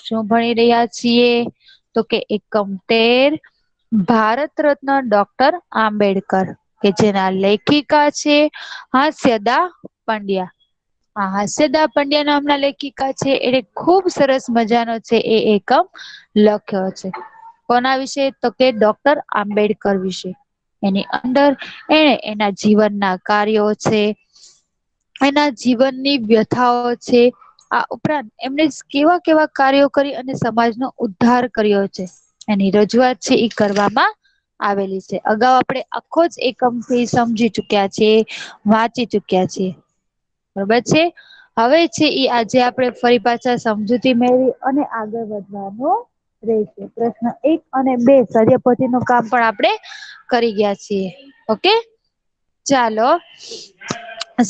શું ભણી રહ્યા છીએ? તો કે એકમ 13 ભારત રત્ન ડોક્ટર આંબેડકર કે જેના લેખિકા છે હાસ્યદા પંડ્યા. આ હાસ્યદા પંડ્યા નામના લેખિકા છે એને ખુબ સરસ મજાનો છે એ એકમ લખ્યો છે. કોના વિશે? તો કે ડોક્ટર આંબેડકર વિશે. એની અંદર એને એના જીવનના કાર્યો છે, એના જીવનની વ્યથાઓ છે, આ ઉપરાંત એમને કેવા કેવા કાર્યો કરી અને સમાજનો ઉદ્ધાર કર્યો છે એની રજૂઆત છે એ કરવામાં આવેલી છે. અગાઉ આપણે આખો જ એકમથી સમજી ચુક્યા છે, વાંચી ચુક્યા છીએ. બરોબર છે. હવે છે એ આજે આપણે ફરી પાછા સમજૂતી મેળવી અને આગળ વધવાનું રહેશે. પ્રશ્ન 1 અને 2 સર્યાપતિ નું કામ પણ આપણે કરી ગયા છીએ. ઓકે, ચાલો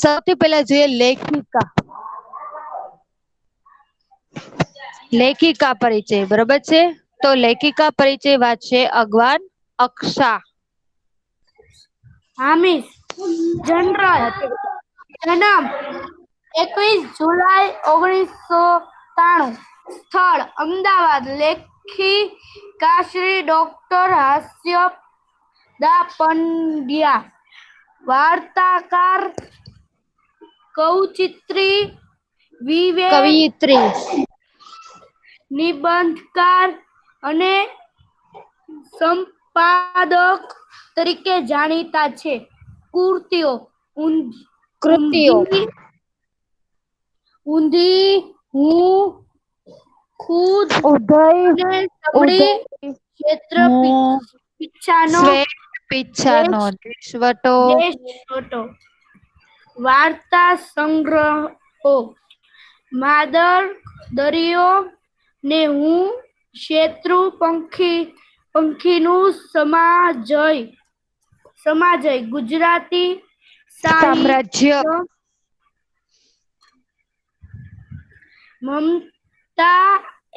સૌથી પહેલા જોઈએ લેખિકા. લેખિકા પરિચય. બરોબર છે. તો લેખિકા પરિચય વાંચશે અગવાન અક્ષા. હામિદ જનરલ, જન્મ 21 જુલાઈ 1993, સ્થળ અમદાવાદ, લેખિકા શ્રી ડોક્ટર હાસ્યદા પંડ્યા, વાર્તાકાર, કવયિત્રી, નિબંધકાર અને સંપાદક તરીકે જાણીતા છે. કૃતિઓ: ઊંધી, હું ખુદ અને સબળી, ક્ષેત્ર પીછાનો દેશવટો, વાર્તા સંગ્રહો: માદર દરિયો ને હું, શેત્રુ પંખીનું સમાજય, ગુજરાતી સામ્રાજ્ય, મમતા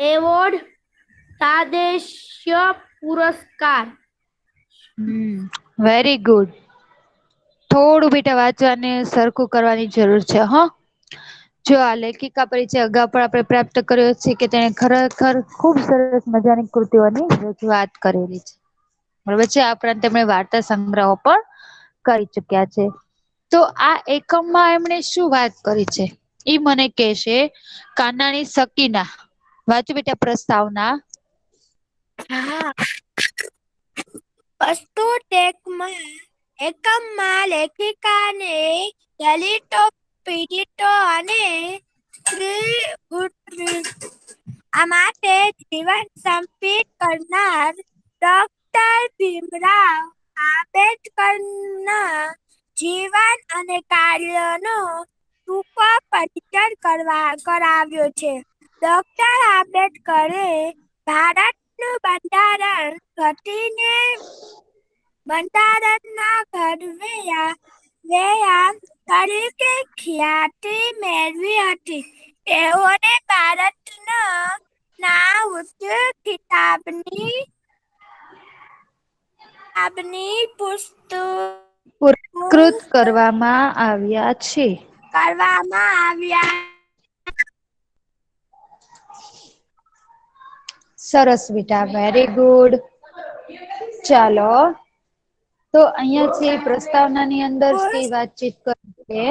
એવોર્ડ, તાદેશ્ય પુરસ્કાર. Very good. થોડું બેટા વાંચવાને સરખું કરવાની જરૂર છે. જો આ લેખિકા પરિચય અગાઉ પણ આપણે પ્રાપ્ત કર્યો છે કે તેને ખરેખર ખુબ સરસ મજાની કૃતિઓની રજૂઆત કરેલી છે. બરોબર છે. આ ઉપરાંત તેમણે વાર્તા સંગ્રહો પણ કરી ચુક્યા છે. તો આ એકમમાં એમણે શું વાત કરી છે ઈ મને કહેશે કાનાણી સકીના. વાંચો બેટા પ્રસ્તાવના. એકમમાં લેખિકાને દલિતો, પીડિતો અને માટે જીવન સમર્પિત કરનાર ડોક્ટર ભીમરાવ આંબેડકરના જીવન અને કાર્યનો ટૂંકો પરિચય કરાવ્યો છે. ડોક્ટર આંબેડકરે ભારતનું બંધારણ ઘડીને બંધારણના ઘડવૈયા તરીકે ખ્યાતિ મેળવી હતી. તેઓને ભારતના ખિતાબની પુરસ્કૃત કરવામાં આવ્યા છે. સરસ બેટા, વેરી ગુડ. ચાલો તો અહિયાં છે પ્રસ્તાવનાની અંદર વાતચીત કરી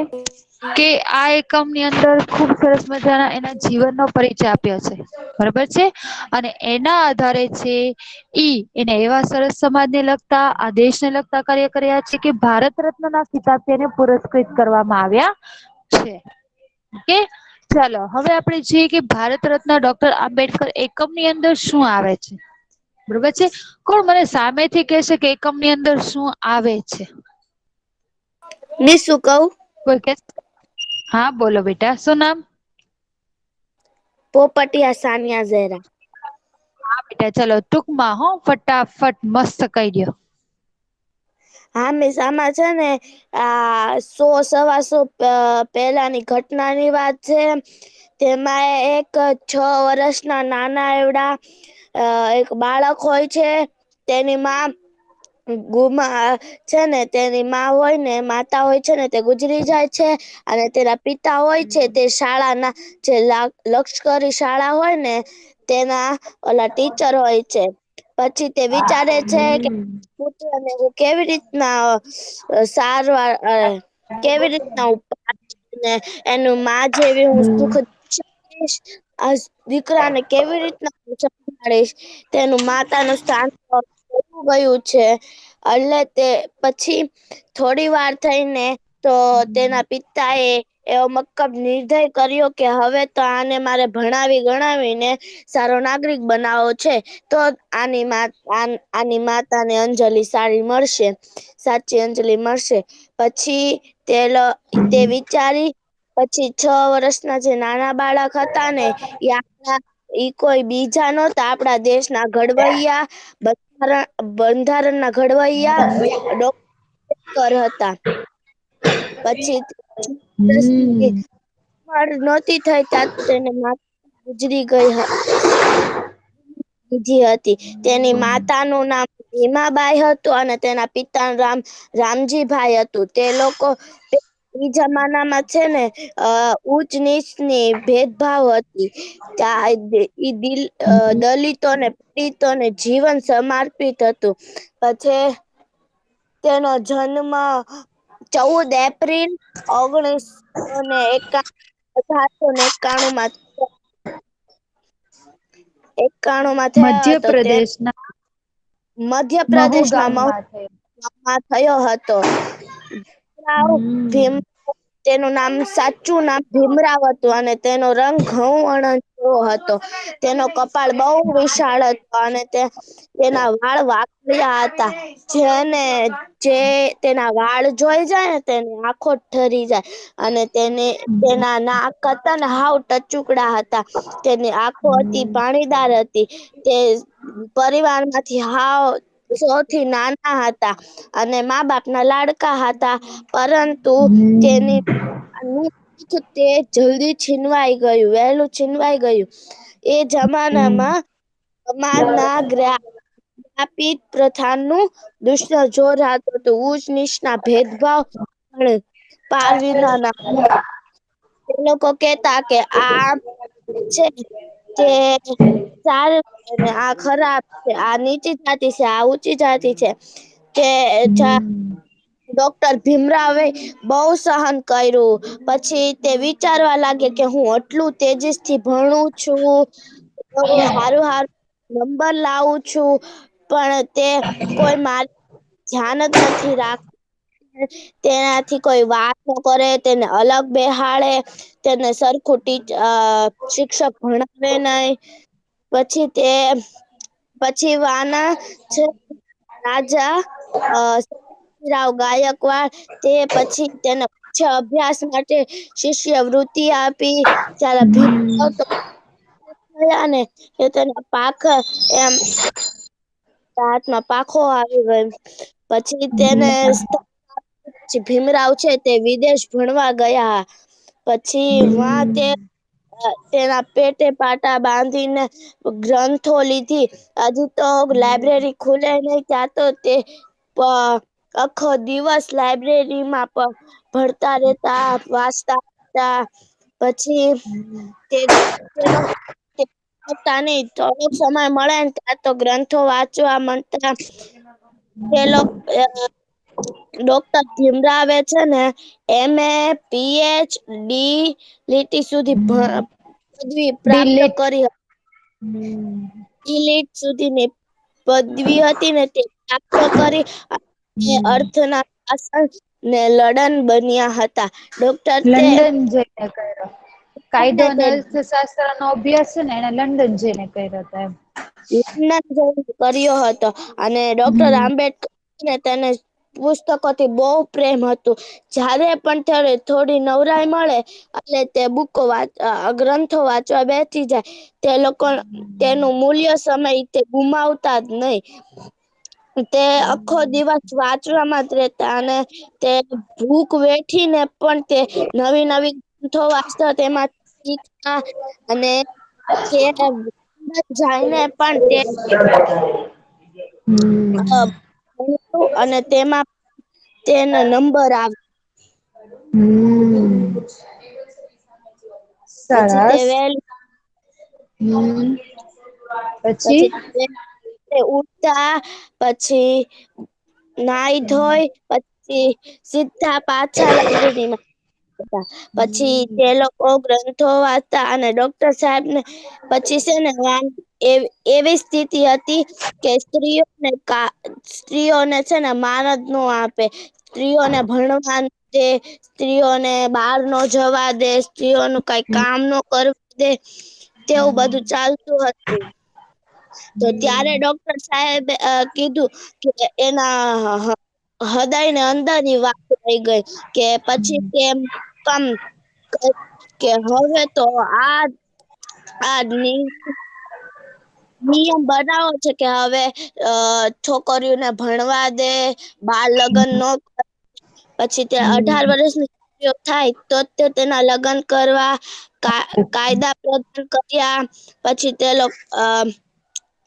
કે આ એકમની અંદર ખુબ સરસ મજાના એના જીવનનો પરિચય આપ્યો છે. બરોબર છે. અને એના આધારે છે એને એવા સરસ સમાજને લગતા, આ દેશને લગતા કાર્ય કર્યા છે કે ભારત રત્નના ખિતાબથી એને પુરસ્કૃત કરવામાં આવ્યા છે. ઓકે, ચાલો હવે આપણે જોઈએ કે ભારત રત્ન ડોક્ટર આંબેડકર એકમની અંદર શું આવે છે. બરોબર છે. કોણ મને સામેથી કેશે કે એકમની અંદર શું આવે છે? મિસ શું કહું? હા બોલો બેટા, શું નામ? પોપટિયા સાનિયા ઝેરા. હા બેટા, ચલો ટૂંકમાં ફટાફટ મસ્ત કહી દ્યો. હા મિસ, આમાં છે ને 100-125 પહેલાની ઘટનાની વાત છે. તેમાં એક 6 વર્ષના નાના એવડા એક બાળક હોય છે. તેની માં તેની માં હોય ને, માતા હોય છે ને, તે ગુજરી જાય છે. અને તેના પિતા હોય છે તે શાળાના જે લશ્કરી શાળા હોય ને તેના ઓલા ટીચર હોય છે. પછી તે વિચારે છે કે પુત્રને હું કેવી રીતના સારવાર કેવી રીતના ને એનું માં જેવી હું સુખ આ દીકરાને કેવી રીતના સંભાળીશ તેનું માતા નું સ્થાન ગયું છે. એટલે તે પછી થોડી વાર થઈને તો તેના પિતા એ એવો મક્કમ નિર્ણય કર્યો કે હવે તો આને મારે ભણાવી ગણાવીને સારો નાગરિક બનાવો છે. તો આની માતાને અંજલિ સારી મળશે. સાચી અંજલિ મળશે પછી તે વિચારી પછી 6 વર્ષના જે નાના બાળક હતા ને ઈ કોઈ બીજા નહોતા આપણા દેશના ઘડવૈયા બંધારણના ઘડવૈયા ડોક્ટર હતા. પછી નહોતી થઈ ત્યાં તો તેને ગુજરી ગઈ હતી. તેની માતાનું નામ ભીમાબાઈ હતું અને તેના પિતાનું નામ રામજીભાઈ હતું. તે લોકો ઈ જમાનામાં છે ને ઊંચ નીચની ભેદભાવ હતી. દલિતોને પીડિતોને જીવન સમર્પિત હતું. પછી તેનો જન્મ 14 એપ્રિલ 1891 માં થયો હતો. તે મધ્યપ્રદેશના મહુ મધ્યપ્રદેશના ગામમાં થયો. માં થયો હતો. તેનું નામ સાચું નામ ભીમરાવ હતું અને તેનો રંગ ઘઉં જેવો હતો. તેનો કપાળ બહુ વિશાળ હતો અને તેના વાળ વાંકડિયા હતા. જે તેના વાળ જોઈ જાય ને તેની આંખો ઠરી જાય. અને તેના નાક હતા ને હાવ ટચુકડા હતા. તેની આંખો હતી પાણીદાર હતી. તે પરિવારમાંથી સૌથી નાના હતા અને મા બાપના લાડકા હતા. પરંતુ તે જલ્દી છીનવાઈ ગયું વહેલું છીનવાઈ ગયું. એ જમાનામાં પ્રથાનું જોર હતું હતું ઊંચ નીચના ભેદભાવ એ લોકો કેતા કે આ છે તે સારું છે ને આ ખરાબ છે. આ નીચી જાતિ છે આ ઊંચી જાતિ છે. ડોક્ટર ભીમરાવે બહુ સહન કર્યું. પછી તે વિચારવા લાગે કે હું આટલું તેજીસથી ભણું છું. હારું નંબર લાવું છું. પણ તે કોઈ મારી ધ્યાન જ નથી રાખતું. તેનાથી કોઈ વાત ન કરે તેને અલગ બેહાડે. તેને સરખું શિક્ષક ભણાવે નહીં. પછી રાજા ગાયકવાડ તે પછી તેને અભ્યાસ માટે શિષ્યવૃત્તિ આપી. હાથમાં પાખો આવી ગયો. પછી ભીમરાવ છે તે વિદેશ ભણવા ગયા. પછી તેના પેટે પાટા બાંધીને ગ્રંથો લીધી. હજુ તો લાયબ્રેરી ખુલે નહીં ત્યાં તો તે આખો દિવસ લાયબ્રેરીમાં ભણતા રહેતા વાંચતા હતા. પછી થોડોક સમય મળે ને ત્યાં તો ગ્રંથો વાંચવા માંડતા. ડોક્ટર ભીમરાવે છે ને MA PhD લીટી સુધી પદવી પ્રાપ્ત ડિલીટ કરી. સુધીની પદવી હતી ને તે પ્રાપ્ત કરી. અર્થના ને લડન બન્યા હતા. લંડન જઈને કર્યો. કાયદો અને અર્થશાસ્ત્રનો અભ્યાસ છે ને એને લંડન જઈને કર્યો હતો એમ. કર્યો હતો અને ડોક્ટર આંબેડકર તેને પુસ્તકોથી બહુ પ્રેમ હતું. જ્યારે પણ થોડી નવરાઈ મળે એટલે તે ગ્રંથો વાંચવા બેસી જાય. તે લોકો તેનું મૂલ્ય સમય તે ગુમાવતા જ નહીં. તે આખો દિવસ વાંચવામાં જ રહેતા અને તે ભૂખ વેઠીને પણ તે નવી નવી ગ્રંથો વાંચતા તેમાં શીખતા અને જઈને પણ તે અને તેમાં તેના નંબર આવે. પછી તે સરસ. વહેલું પછી તે ઉઠતા, પછી નાઈ ધોઈ, પછી સીધા પાછા લાઇબ્રેરીમાં જતા. પછી તે લોકો ગ્રંથો વાંચતા અને ડોક્ટર સાહેબને પછી છે ને એવી સ્થિતિ હતી કે સ્ત્રીઓને છે ને માન જ ન આપે. સ્ત્રીઓને ભણવા ન દે, સ્ત્રીઓને બહાર ન જવા દે, સ્ત્રીઓનું કઈ કામ ન કરવા દે, તેવું બધું ચાલતું હતું. તો ત્યારે ડોક્ટર સાહેબે કીધું કે એના હૃદયને અંદરની વાત થઈ ગઈ કે પછી તેમ કમ કે હવે તો આ નિયમ બનાવો છે કે હવે છોકરીઓને ભણવા દે, બાળ લગ્ન ન કરે. પછી તે 18 વર્ષની થાય તો તે તેના લગ્ન કરવા કાયદા પ્રદાન કર્યા. પછી તે લોકો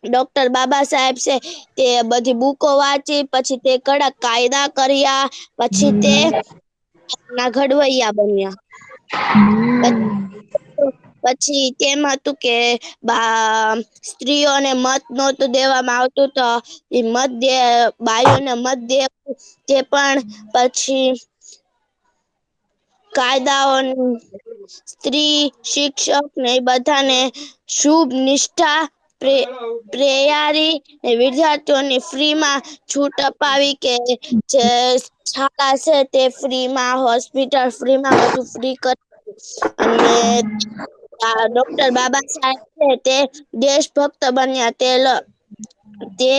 ડોક્ટર બાબા સાહેબ છે તે બધી બુકો વાંચી, પછી તે કડક કાયદા કર્યા, પછી તે ના ઘડવૈયા બન્યા. પછી તેમ હતું કે સ્ત્રીઓને મત નહોતું દેવામાં આવતું, તો એ બાઈઓને મત દે તે પણ પછી કાયદાઓ સ્ત્રી શિક્ષક ને એ બધાને શુભ નિષ્ઠા પ્રેયારી વિદ્યાર્થીઓની ફ્રી માં છૂટ અપાવી કે જે શાળા છે તે ફ્રી માં, હોસ્પિટલ ફ્રી માં, બધું ફ્રી કરી. અને ડોક્ટર બાબા સાહેબ છે તે દેશભક્ત બન્યા. તે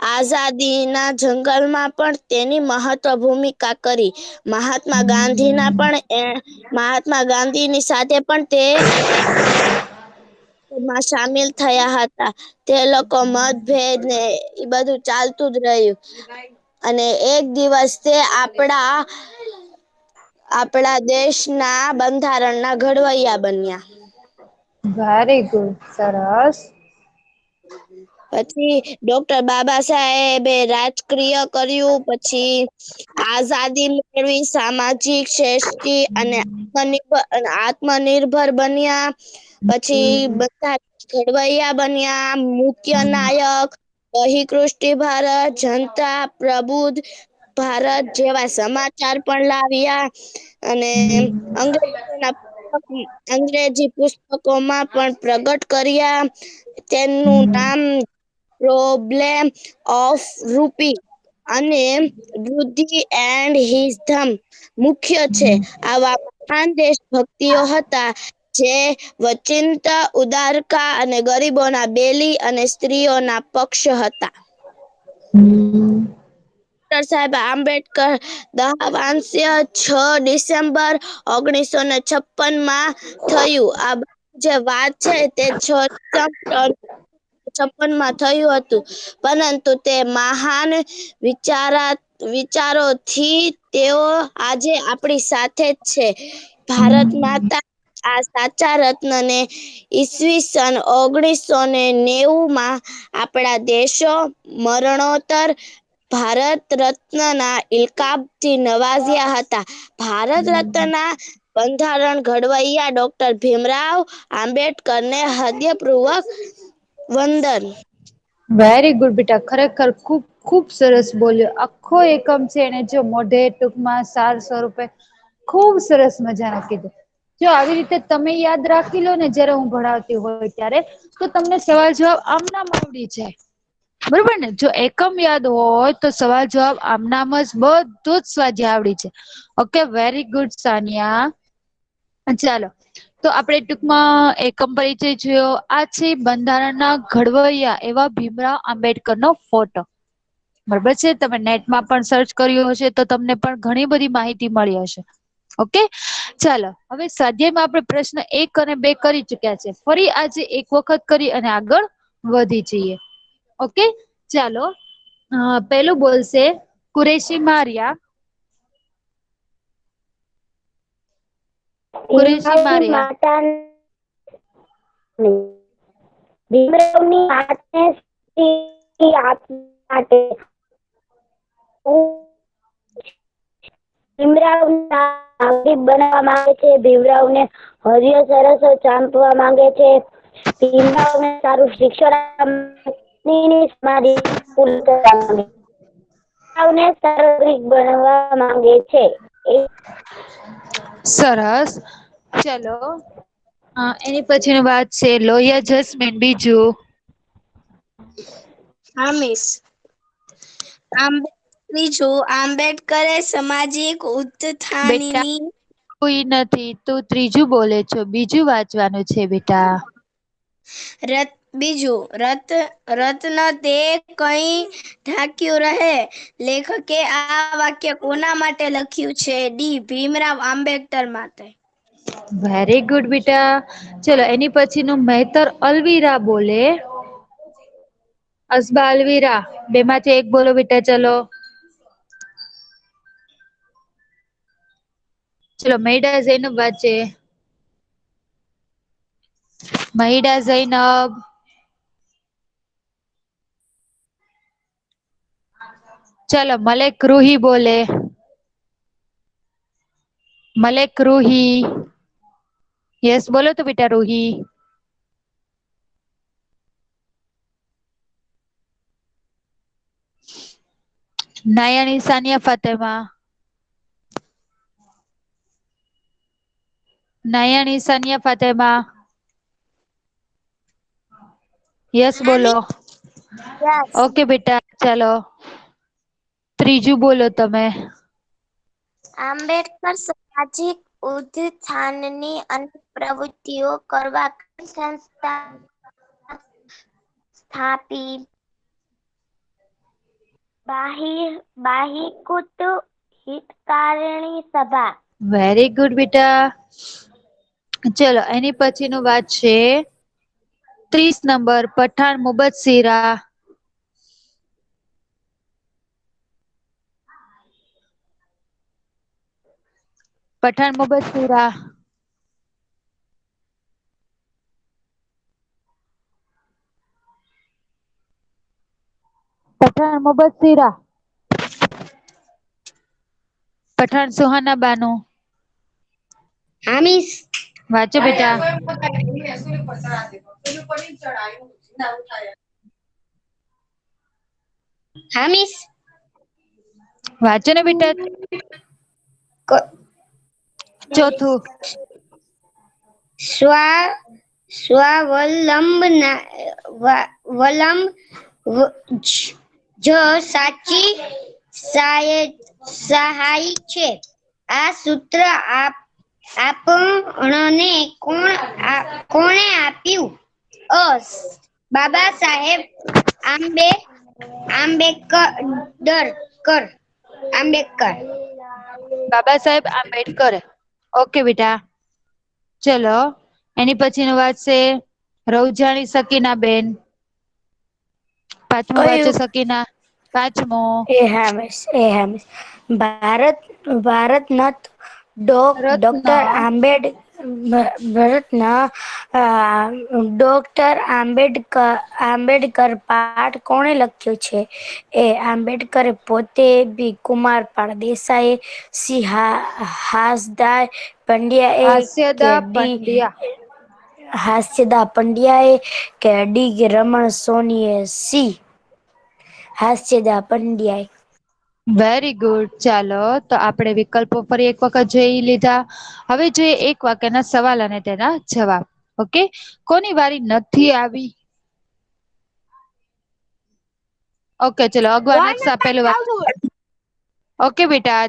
આઝાદી ના જંગલમાં પણ તેની મહત્વ ભૂમિકા કરી. મહાત્મા ગાંધીની સાથે પણ તે માં સામેલ થયા હતા. તે લોકો મતભેદ ને એ બધું ચાલતું જ રહ્યું. અને એક દિવસ તે આપણા દેશના બંધારણના ઘડવૈયા બન્યા. વેરી ગુડ, સરસ. પછી ડોક્ટર બાબા સાહેબે રાજક્રિય કર્યું. પછી આઝાદી મેળવી, સામાજિક અને આત્મનિર્ભર બન્યા. પછી બધા ઘડવૈયા બન્યા, મુખ્ય નાયક, વહીકૃષ્ટિ ભારત, જનતા પ્રબુદ્ધ ભારત જેવા સમાચાર પણ લાવ્યા. અને અંગ્રેજી પુસ્તકોમાં પણ પ્રગટ કર્યા. તેમનું નામ પ્રોબ્લેમ ઓફ રૂપી અને વૃદ્ધિ એન્ડ હિઝધમ મુખ્ય છે. આવા મહાન દેશ ભક્તિઓ હતા જે વચિંતા ઉદારકા અને ગરીબોના બેલી અને સ્ત્રીઓના પક્ષ હતા. ડોક્ટર સાહેબ આંબેડકર 6 ડિસેમ્બર 1956 થયું. આ જે વાત છે તે 56 થયું હતું. પરંતુ તે મહાન વિચારોથી તેઓ આજે આપણી સાથે જ છે. ભારત માતા આ સાચા રત્નને ઈસવીસન 1990 આપણા દેશો મરણોત્તર ભારત રત્નના ઇલકાબથી નવાઝ્યા હતા. ભારત રત્નના બંધારણ ઘડવૈયા ડોક્ટર ભીમરાવ આંબેડકરને હૃદયપૂર્વક વંદન. વેરી ગુડ બેટા, ખરેખર ખૂબ ખૂબ સરસ બોલ્યો. આખો એકમ છે એને જો મોઢે ટૂંકમાં સાર સ્વરૂપે ખૂબ સરસ મજાનું કીધું. જો આવી રીતે તમે યાદ રાખી લો ને જયારે હું ભણાવતી હોય ત્યારે, તો તમને સવાલ જવાબ આમનામ આવડી જાય. બરોબર ને? જો એકમ યાદ હોય તો સવાલ જવાબ આમનામ જ બધું જ સ્વાધ્યાય આવડી જાય. Okay, very good Sania. ચાલો, તો આપણે ટૂંકમાં એકમ પરિચય જોયો. આ છે બંધારણના ઘડવૈયા એવા ભીમરાવ આંબેડકર નો ફોટો. બરોબર છે? તમે નેટમાં પણ સર્ચ કર્યું હશે તો તમને પણ ઘણી બધી માહિતી મળી હશે. ઓકે, ચાલો હવે સ્વાધ્યાયમાં આપણે પ્રશ્ન 1 અને 2 કરી ચુક્યા છે. ફરી આજે એક વખત કરી અને આગળ વધી જઈએ. ઓકે, ચાલો. પેલું બોલશે કુરેશી મારિયા. કુરેશી ભીમરાવની મારિયા. ભીમરાવની માતાને માટે ભીમરાવને નાગરિક બનાવવા માંગે છે. ભીમરાવને હરિય સરસ ચાંપવા માંગે છે. ભીમરાવને સારું શિક્ષણ સમાધિ પૂરી કરવા માંગે ભીમરાવને સાર્વત્રિક બનવા માંગે છે. સરસ. ચલો એની પછીની વાત છે લોહિયા જસ્મીન બીજું. હા મિસ. ત્રીજું આંબેડકરે સામાજિક બેટા ઉત્થાનની કોઈ નથી તું ત્રીજું બોલે છો બીજું વાંચવાનું છે બેટા. બીજું રત્ન તે કઈ ઢાંક્યું રહે. લેખકે આ વાક્ય કોના માટે લખ્યું છે? ડી ભીમરાવ આંબેડકર માટે. વેરી ગુડ બેટા. ચલો એની પછીનું મહેતર અલવીરા બોલે. અસબા અલવીરા બે માંથી એક બોલો બેટા ચલો. ચલો મૈડા જૈનબ વાંચે. મહિડા જૈનબ. ચલો મલેક રૂહી બોલે. મલેક રૂહી. યસ બોલો તો બેટા રૂહી. નાયાની સાનિયા ફતેમા. નાયાની સાનિયા ફતેમા. યસ બોલો. યસ. ઓકે બેટા ચાલો ત્રીજું બોલો તમે. આંબેડકર સામાજિક ઉત્થાનની અનેક પ્રવૃત્તિઓ કરવા સંસ્થા સ્થાપી. બાહિકુત હિતકારણી સભા. વેરી ગુડ બેટા. ચલો એની પછી નું વાત છે 30 નંબર પઠાણ મુબસ્સીરા. પઠાણ મુબસ્સીરા. પઠાણ મુબસ્સીરા. પઠાણ સુહાના બાનો. હા મિસ. વાંચો બેટા. હા મિસ. વાંચો ને બેટા. ચોથું. સ્વાવલંબ જ સાચી સહાય છે. આ સૂત્ર આપણને કોણે આપ્યું? બાબા સાહેબ આંબેડકર. બાબા સાહેબ આંબેડકર. ઓકે બેટા. ચલો એની પછી નું વાત છે રવજાણી સકીના બેન. પાંચમું વાંચો કયું સકીના. પાંચમું. ભારતના રત્ન ડોક્ટર આંબેડકર પાઠ કોણે લખ્યો છે? એ આંબેડકરે પોતે બી. કુમારપાળ દેસાઈ, સી હાસદા પંડ્યા એ કે હાસ્યદા ડી પંડ્યા. હાસ્યદા પંડ્યા એ કે ડી રમણ સોનીએ C Hasyada Pandya. Very good. ચાલો તો આપણે વિકલ્પો ફરી એક વખત જોઈ લીધા. હવે જોઈએ એક વાક્યના સવાલ અને તેના જવાબ. ઓકે કોની વારી નથી આવી? ઓકે ચલો અગવા નકશા પેલું ઓકે બેટા.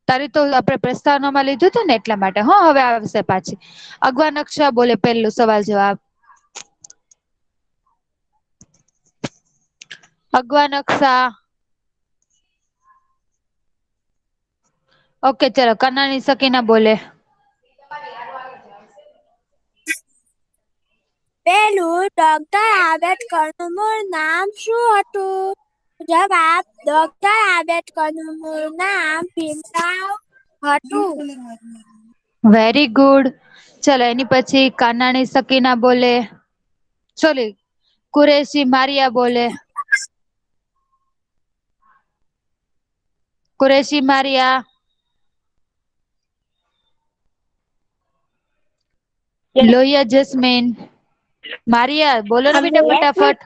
તારી તો આપણે પ્રસ્તાવનામાં લીધું હતું ને એટલા માટે હવે આવશે પાછી. અગવા નકશા બોલે પેલું સવાલ જવાબ. અગવા નકશા. ઓકે ચલો કનાની સકીના બોલે. પેલું ડોક્ટર આંબેડકર નું મૂળ નામ શું હતું? જવાબ ડોક્ટર આંબેડકર નું મૂળ નામ ભીમરાવ હતું. Very good. ચલો એની પછી કાનાણી સકીના બોલે. સોરી કુરેશી મારિયા બોલે. Qureshi Maria. Lohia jasmine. Maria બોલો ને બેટા ફટાફટ.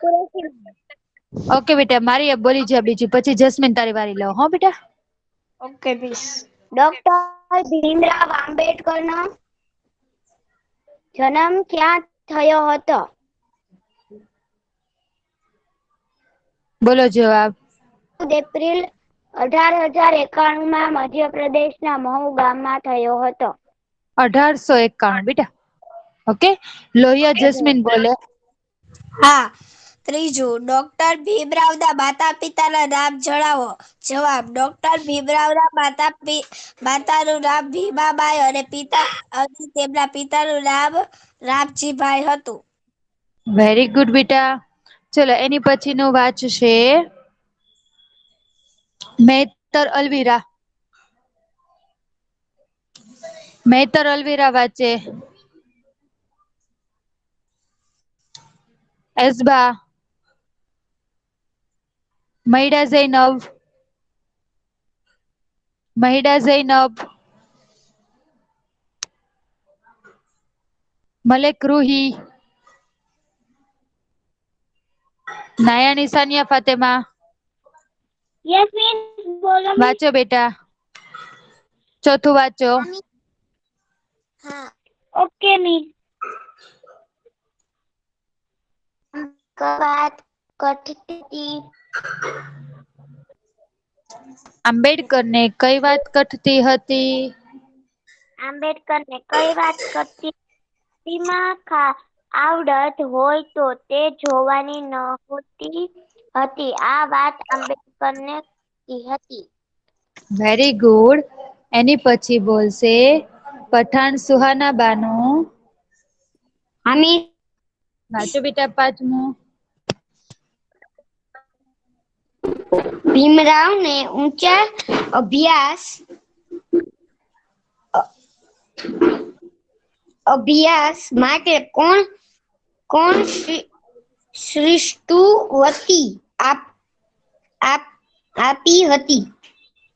ઓકે બેટા મારિયા બોલી જા બીજું, પછી જસ્મીન તારી વારી લો હો બેટા. Okay miss. ડોક્ટર ભીમરાવ આંબેડકરનો જન્મ ક્યાં થયો હતો? બોલો જવાબ. 14 એપ્રિલ 1891 મધ્યપ્રદેશના મહુ ગામમાં થયો હતો. 1891 બેટા. ઓકે લોહિયા જસ્મીન બોલે. હા. ત્રીજું, ડોક્ટર ભીમરાવના માતા પિતાના નામ જણાવો. જવાબ, ડોક્ટર ભીમરાવના માતાનું નામ ભીમાબાઈ અને તેમના પિતાનું નામ રામજીભાઈ હતું. વેરી ગુડ બેટા. ચલો એની પછી નું વાંચશે મહેતર અલવીરા. મહેતર અલવીરા વાંચે. એસબા. મહિડા જૈનબ. મહિડા જૈનબ. મલેક રૂહી. નાયાની સાનિયા ફાતેમા. યસ મિસ, બોલો મિસ. વાંચો બેટા. ચોથું વાંચો. હા. Okay miss. વાત કઠતી. આંબેડકરને કઈ વાત કઠતી હતી? આંબેડકરને કઈ વાત કરતી આવડત હોય તો તે જોવાની નહોતી હતી. આ વાત આંબેડકરને હતી. Very good. એની પછી બોલશે પઠાણ સુહાના બાનું. હમી વાંચો બેટા પાંચમું. ભીમરાવને ઊંચા અભ્યાસ માટે કોણ શિષ્યવૃત્તિ આપી હતી?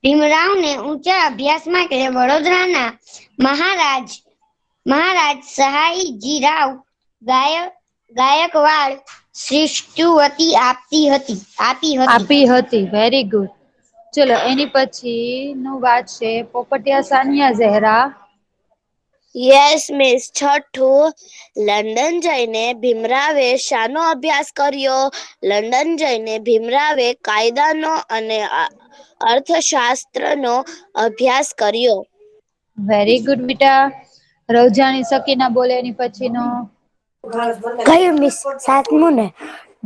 ભીમરાવને ઊંચા અભ્યાસ માટે વડોદરાના મહારાજ સયાજીરાવ ગાયકવાડ શિષ્યવૃત્તિ આપી હતી. Very good. ચલો એની પછી નું વાંચશે પોપટિયા સાનિયા ઝહેરા. Yes miss. છઠ્ઠું, લંડન જઈને ભીમરાવે શાનો અભ્યાસ કર્યો? લંડન જઈને ભીમરાવે કાયદાનો અને અર્થશાસ્ત્રનો અભ્યાસ કર્યો. વેરી ગુડ બેટા. રવજાની સકીના બોલે એની પછીનો. કયું મિસ? સાતમું ને.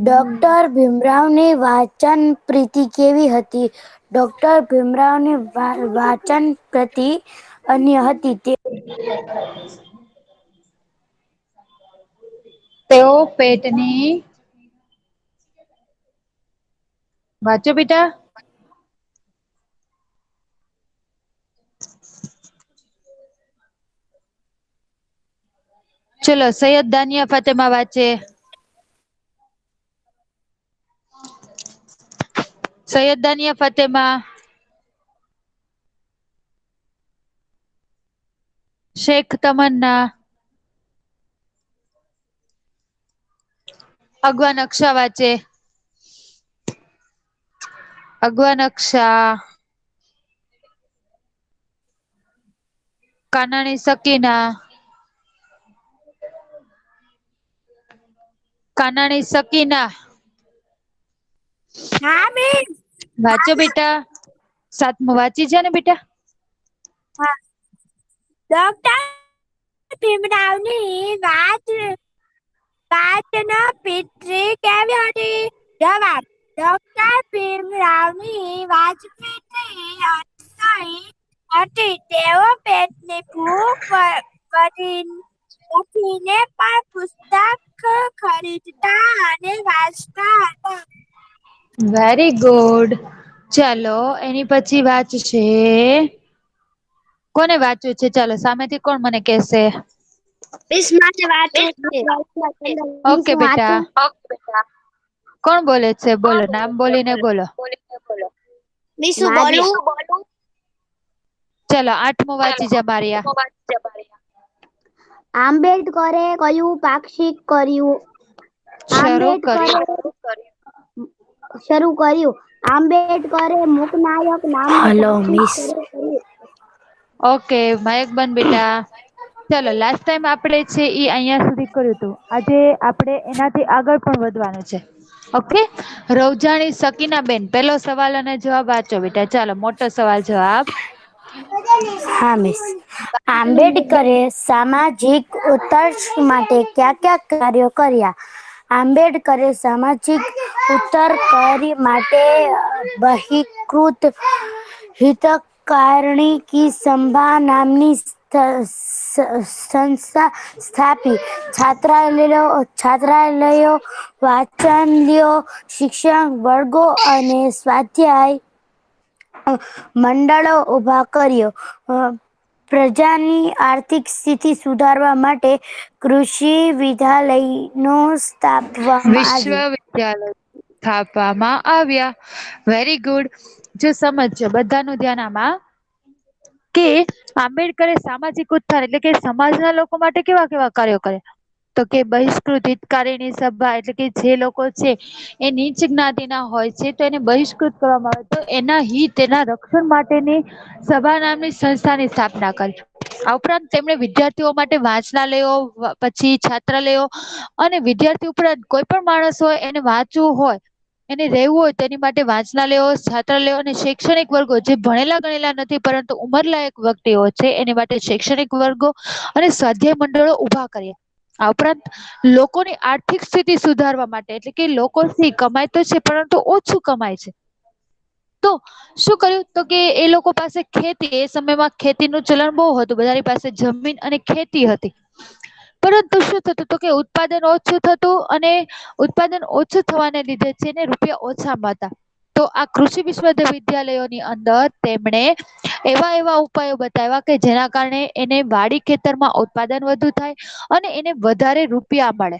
ડોક્ટર ભીમરાવની વાંચન પ્રીતિ કેવી હતી? ડોક્ટર ભીમરાવની વાંચન પ્રીતિ અન્ય હતી. તેઓ પેટની. વાંચો બેટા. ચલો સૈયદ દાનિયા ફાતેમા વાંચે. સૈયદ દાનિયા ફાતેમા. શેખ તમન્ના. અગવા નકશા વાંચે. અગવા નકશા. કાનાણી સકીના. કાનાણી સકીના. હા મિસ. વાંચો બેટા. સાતમું વાંચી જા ને બેટા. હા. ડોક્ટર ભીમરાવની વાંચન પ્રીતિ કેવી હતી? જવાબ, ડોક્ટર ભીમરાવની વાંચન પ્રીતિ હતી. તેઓ પેટની ભૂખ વધીને પણ પુસ્તક ખરીદતા અને વાંચતા હતા. Very good. ચાલો એની પછી વાંચશે. કોને વાંચ્યું છે? ચાલો સામેથી કોણ મને કહેશે? મિસ મારે વાંચવું છે. ઓકે બેટા. કોણ બોલે છે? બોલો નામ બોલીને બોલો. મિસ હું બોલું? ચલો આઠમું વાંચી જા મારિયા. આંબેડકરે કયું પાક્ષિક કર્યું શરૂ કર્યું. શરૂ કર્યું. આંબેડકરે મૂકનાયક નામનું હલો પાર્ટી મિસ. શરૂ કર્યું. ઓકે મયક બન બેટા. ચાલો લાસ્ટ ટાઈમ આપણે છે એ અહીંયા સુધી કર્યું હતું. આજે આપણે એનાથી આગળ પણ વધવાનું છે. ઓકે. રવજાણી સકીનાબેન પહેલો સવાલ અને જવાબ વાંચો બેટા. ચાલો મોટો સવાલ જવાબ. હા મિસ. આંબેડકરે સામાજિક ઉત્કર્ષ માટે કયા કયા કાર્યો કર્યા? આંબેડકરે સામાજિક ઉત્કર્ષ માટે બહિષ્કૃત હિતકારણી કી સભા નામની સંસ્થા સ્થાપી. છાત્રાલયો, વાચનાલયો, શિક્ષણ વર્ગો અને સ્વાધ્યાય મંડળો ઉભા કર્યો. પ્રજાની આર્થિક સ્થિતિ સુધારવા માટે કૃષિ વિદ્યાલયનો સ્થાપવામાં આવ્યો. વિશ્વવિદ્યાલય સ્થાપવામાં આવ્યા. Very good. જો સમજો બધાનું ધ્યાન આમાં કે આંબેડકરે સામાજિક ઉત્થાન એટલે કે સમાજના લોકો માટે કેવા કેવા કાર્યો કર્યા? તો કે બહિષ્કૃત હિતકારીણી સભા એટલે કે જે લોકો છે એ નીચ જ્ઞાતિના હોય છે તો એને બહિષ્કૃત કરવામાં આવે તો એના હિત એના રક્ષણ માટેની સભા નામની સંસ્થાની સ્થાપના કરી. આ ઉપરાંત તેમણે વિદ્યાર્થીઓ માટે વાંચનાલયો પછી છાત્રાલયો અને વિદ્યાર્થી ઉપરાંત કોઈ પણ માણસ હોય એને વાંચવું હોય એને રહેવું હોય તેની માટે વાંચનાલયો, છાત્રાલયો અને શૈક્ષણિક વર્ગો જે ભણેલા ગણેલા નથી પરંતુ ઉંમરલાયક વ્યક્તિઓ છે એની માટે શૈક્ષણિક વર્ગો અને સ્વાધ્યાય મંડળો ઉભા કર્યા. આ ઉપરાંત લોકોની આર્થિક સ્થિતિ સુધારવા માટે એટલે કે લોકો કમાય તો છે પરંતુ ઓછું કમાય છે તો શું કર્યું? તો કે એ લોકો પાસે ખેતી એ સમયમાં ખેતીનું ચલણ બહુ હતું. બધાની પાસે જમીન અને ખેતી હતી. પરંતુ શું થતું તો કે ઉત્પાદન ઓછું થતું અને ઉત્પાદન ઓછું થવાને લીધે છે ને રૂપિયા ઓછા મળતા. તો આ કૃષિ વિશ્વવિદ્યાલયોની અંદર તેમણે એવા ઉપાયો બતાવ્યા કે જેના કારણે એને વાડી ખેતરમાં ઉત્પાદન વધુ થાય અને એને વધારે રૂપિયા મળે.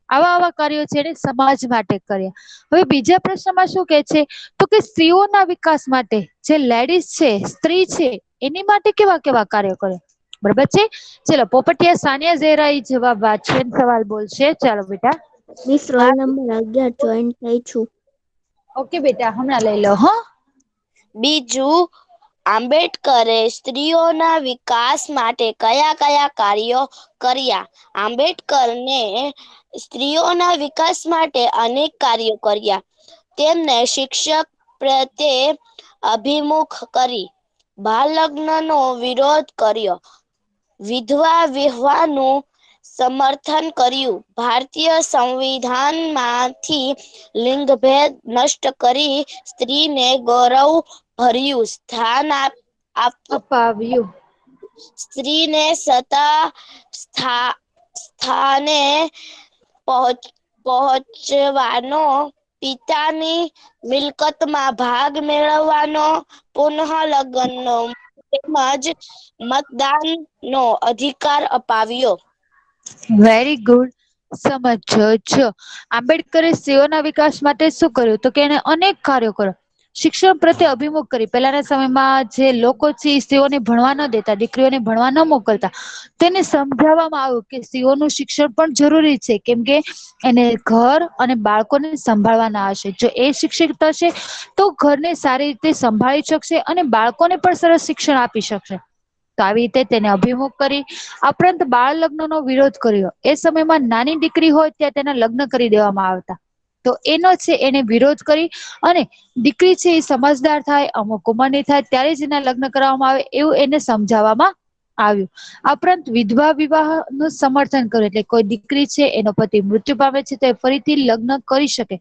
આવા કાર્યો છે એને સમાજ માટે કર્યા. હવે બીજા પ્રશ્નમાં શું કે છે તો કે સ્ત્રીઓના વિકાસ માટે જે લેડીઝ છે સ્ત્રી છે એની માટે કેવા કેવા કાર્યો કર્યા? બરોબર છે. ચલો પોપટિયા સાનિયા ઝેરા જવાબ વાંચશે સવાલ બોલશે. ચાલો બેટા. મિસ રોલ નંબર 11 જોઈન થઈ છું. ઓકે બેટા હમણાં લઈ લો હો. બીજું, આંબેડકરે સ્ત્રીઓના વિકાસ માટે કયા કયા કાર્યો કર્યા? આંબેડકરને સ્ત્રીઓના વિકાસ માટે અનેક કાર્યો કર્યા. તેમને શિક્ષક પ્રત્યે અભિમુખ કરી. બાળ લગ્નનો વિરોધ કર્યો. વિધવા વિવાહનું સમર્થન કર્યું. ભારતીય સંવિધાનમાંથી લિંગભેદ નષ્ટ કરી સ્ત્રીને ગૌરવભર્યું સ્થાન અપાવ્યું. સ્ત્રીને સત્તા સ્થાને પહોંચવાનો, પિતાની મિલકતમાં ભાગ મેળવવાનો, પુનઃલગ્નનો તેમજ મતદાનનો અધિકાર અપાવ્યો. Very good. સમજો. આંબેડકરે સ્ત્રીઓના વિકાસ માટે શું કર્યું? તો કે એને અનેક કાર્યો કર્યા. શિક્ષણ પ્રત્યે અભિમુખ કરી. પહેલાના સમયમાં જે લોકો છે સ્ત્રીઓને ભણવા ન દેતા, દીકરીઓને ભણવા ન મોકલતા. તેને સમજાવવામાં આવ્યું કે સ્ત્રીઓનું શિક્ષણ પણ જરૂરી છે કેમ કે એને ઘર અને બાળકોને સંભાળવાના હશે. જો એ શિક્ષિત હશે તો ઘરને સારી રીતે સંભાળી શકશે અને બાળકોને પણ સરસ શિક્ષણ આપી શકશે. તો આવી રીતે તેને અભિમુખ કરી. આ ઉપરાંત બાળ લગ્નનો વિરોધ કર્યો. એ સમયમાં નાની દીકરી હોય ત્યાં તેના લગ્ન કરી દેવામાં આવતા. તો એનો છે એને વિરોધ કરી અને દીકરી છે એ સમજદાર થાય, અમુક ઉંમરની થાય ત્યારે જ એના લગ્ન કરવામાં આવે એવું એને સમજાવવામાં આવ્યું. આ ઉપરાંત વિધવા વિવાહ નું સમર્થન કર્યું. એટલે કોઈ દીકરી છે એનો પતિ મૃત્યુ પામે છે તો એ ફરીથી લગ્ન કરી શકે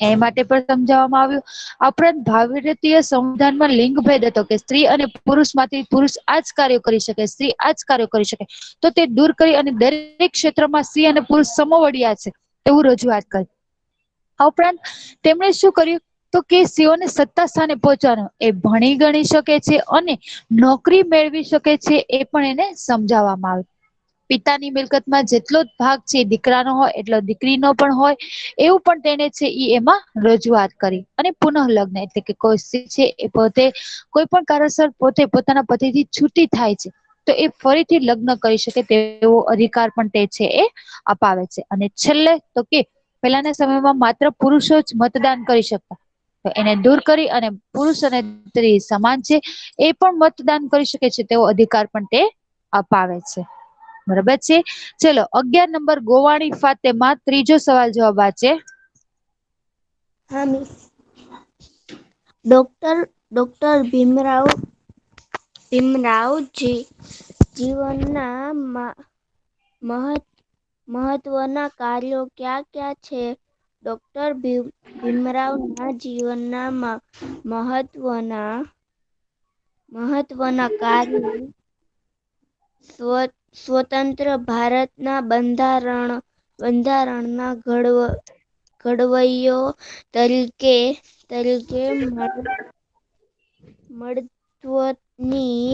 એ માટે પણ સમજાવવામાં આવ્યું. આ ઉપરાંત ભારતીય સંવિધાનમાં લિંગ ભેદ હતો કે સ્ત્રી અને પુરુષમાંથી પુરુષ આ જ કાર્ય કરી શકે, સ્ત્રી આ જ કાર્ય કરી શકે. તો તે દૂર કરી અને દરેક ક્ષેત્રમાં સ્ત્રી અને પુરુષ સમવડિયા છે એવું રજૂઆત કરી. આ ઉપરાંત તેમણે શું કર્યું તો કે સ્ત્રીઓને સત્તા સ્થાને પહોંચવાનું, એ ભણી ગણી શકે છે અને નોકરી મેળવી શકે છે એ પણ એને સમજાવવામાં આવે. પિતાની મિલકતમાં જેટલો જ ભાગ છે દીકરાનો હોય એટલો દીકરીનો પણ હોય એવું પણ તેને છે એમાં રજૂઆત કરી. અને પુનઃલગ્ન એટલે કે કોઈ સ્ત્રી છે એ પોતે કોઈ પણ કારણસર પોતે પોતાના પતિથી છૂટી થાય છે તો એ ફરીથી લગ્ન કરી શકે તેવો અધિકાર પણ તે છે એ અપાવે છે. અને છેલ્લે તો કે પહેલાના સમયમાં માત્ર પુરુષો જ મતદાન કરી શકતા, તો એને દૂર કરી અને પુરુષ અને સ્ત્રી સમાન છે એ પણ મતદાન કરી શકે છે તેવો અધિકાર પણ તે અપાવે છે. બરાબર છે. ચલો 11 નંબર ગોવાણી ફાતેમા ત્રીજો સવાલ જવાબ વાંચે. હા મિસ. ડોક્ટર ભીમરાવજી જીવનના મહત્વના કાર્યો ક્યાં ક્યાં છે? ડોક્ટર ભીમરાવના જીવનના મહત્વના કાર્યો સ્વતંત્ર ભારતના બંધારણના ઘડવૈયો તરીકે મહત્વની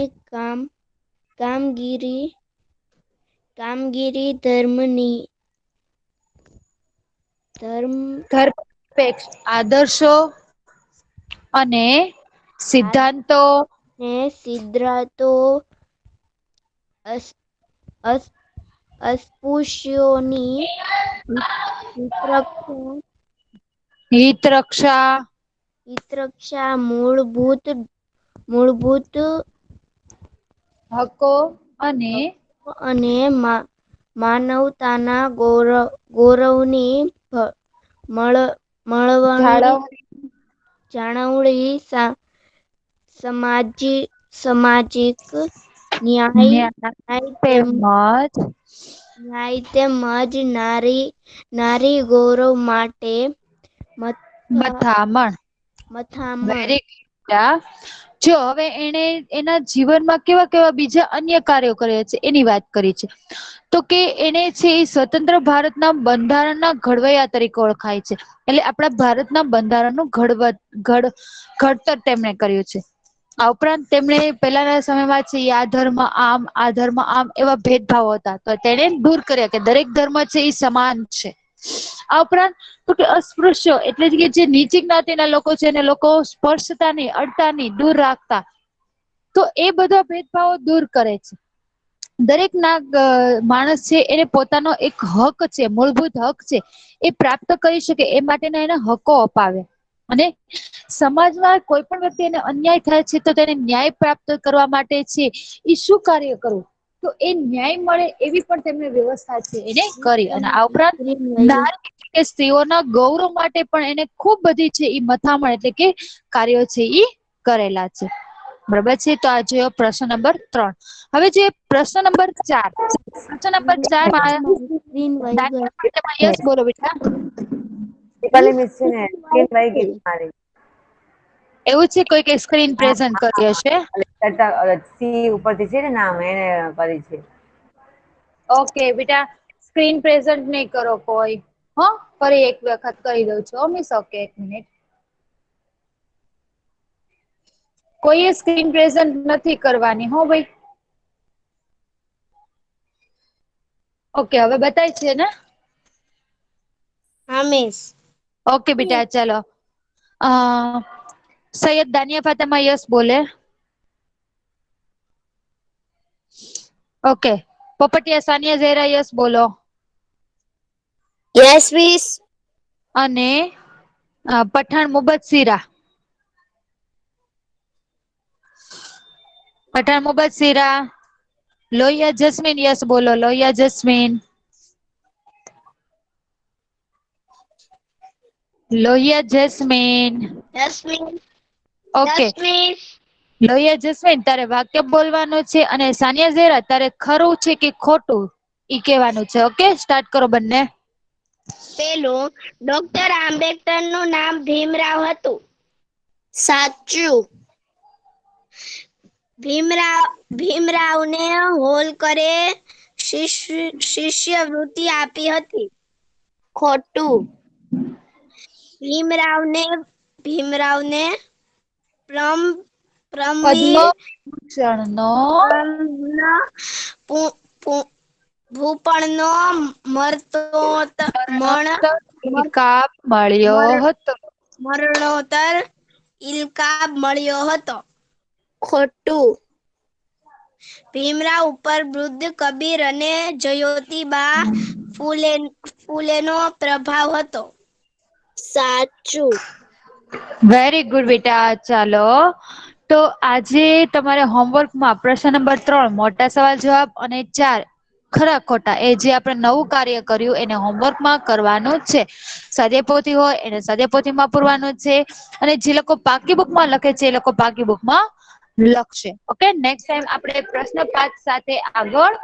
કામગીરી ધર્મનિરપેક્ષ આદર્શો અને સિદ્ધાંતો સિદ્ધાંતો અસ્પૃશ્યોની હિતરક્ષા મૂળભૂત હકો અને માનવતાના ગૌરવની જાળવણી સામાજિક ન્યાય તેમજ નારી ગૌરવ માટે મથામણ. જો હવે એને એના જીવનમાં કેવા કેવા બીજા અન્ય કાર્યો કર્યા છે એની વાત કરી છે. તો કે એને છે એ સ્વતંત્ર ભારતના બંધારણના ઘડવૈયા તરીકે ઓળખાય છે. એટલે આપણા ભારતના બંધારણનું ઘડતર તેમણે કર્યું છે. આ ઉપરાંત તેમણે પહેલાના સમયમાં છે આ ધર્મ આમ એવા ભેદભાવો હતા, તો તેને દૂર કર્યા કે દરેક ધર્મ છે એ સમાન છે. આ ઉપરાંત તો કે અસ્પૃશ્ય એટલે કે જે નીચી જ્ઞાતિના લોકો છે એને લોકો સ્પર્શતા નહીં, અડતા નહીં, દૂર રાખતા, તો એ બધા ભેદભાવો દૂર કરે છે. દરેક માણસ છે એને પોતાનો એક હક છે, મૂળભૂત હક છે એ પ્રાપ્ત કરી શકે એ માટેના એને હકો અપાવે. અને સમાજમાં કોઈ પણ વ્યક્તિને અન્યાય થાય છે તો તેને ન્યાય પ્રાપ્ત કરવા માટે છે એ શું કાર્ય કરવું, તો એ ન્યાય મળે એવી પણ તેમને વ્યવસ્થા છે એને કરી. અને આ ઉપરાંત નારી કે સ્ત્રીઓના ગૌરવ માટે પણ એને ખૂબ બધી છે એ મથામણ એટલે કે કાર્યો છે એ કરેલા છે. બરાબર છે. તો આ જોયો પ્રશ્ન નંબર 3. હવે જે પ્રશ્ન નંબર 4 યસ બોલો બેટા. એવું છે કોઈ કે સ્ક્રીન પ્રેઝન્ટ કરી હશે. સી ઉપરથી છે ને નામ એને કરી છે. ઓકે બેટા, સ્ક્રીન પ્રેઝન્ટ નહીં કરો કોઈ. ફરી એક વખત કરી દઉં છું મિસ. Okay, 1 minute. કોઈએ સ્ક્રીન પ્રેઝન્ટ નથી કરવાની હો ભાઈ. ઓકે, હવે બતાય છે ને? હા મિસ. ઓકે બેટા ચલો. સૈયદ દાનિયા ફાતેમા યસ બોલે. ઓકે. પોપટિયા સાનિયા ઝેરા યસ બોલો. Yes miss. અને પઠાણ મુબસ્સીરા. પઠાણ મુબસ્સીરા. લોહિયા જસ્મીન યસ બોલો. Lohia jasmine. Lohia jasmine. Okay. Lohia jasmine તારે વાક્ય બોલવાનું છે અને સાનિયા ઝેરા તારે ખરું છે કે ખોટું ઈ કહેવાનું છે. ઓકે, સ્ટાર્ટ કરો બંને. પેલું, ડોક્ટર આંબેડકર નું નામ ભીમરાવ હતું. સાચું. ભીમરાવને હોલકરે શિષ્યવૃત્તિ આપી હતી. ખોટું. ભીમરાવને પદ્મભૂષણનો ભૂપણનો ઇલકાબ મળ્યો હતો. મરણોત્તર ઇલકાબ મળ્યો હતો. ખોટું. ભીમરાવ ઉપર બુદ્ધ કબીર અને જ્યોતિબા ફૂલેનો પ્રભાવ હતો. સાચું. વેરી ગુડ બેટા. ચાલો તો આજે તમારે હોમવર્કમાં પ્રશ્ન નંબર 3 મોટા સવાલ જવાબ અને 4 ખરા ખોટા એ જે આપણે નવું કાર્ય કર્યું એને હોમવર્કમાં કરવાનું જ છે. સ્વાધ્યાયપોથી હોય એને સ્વાધ્યાયપોથીમાં પૂરવાનું છે અને જે લોકો પાકી બુકમાં લખે છે એ લોકો પાકી બુકમાં લખશે. ઓકે, નેક્સ્ટ ટાઈમ આપણે પ્રશ્ન 5 સાથે આગળ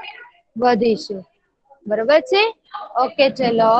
વધીશું. બરોબર છે? ઓકે, ચલો.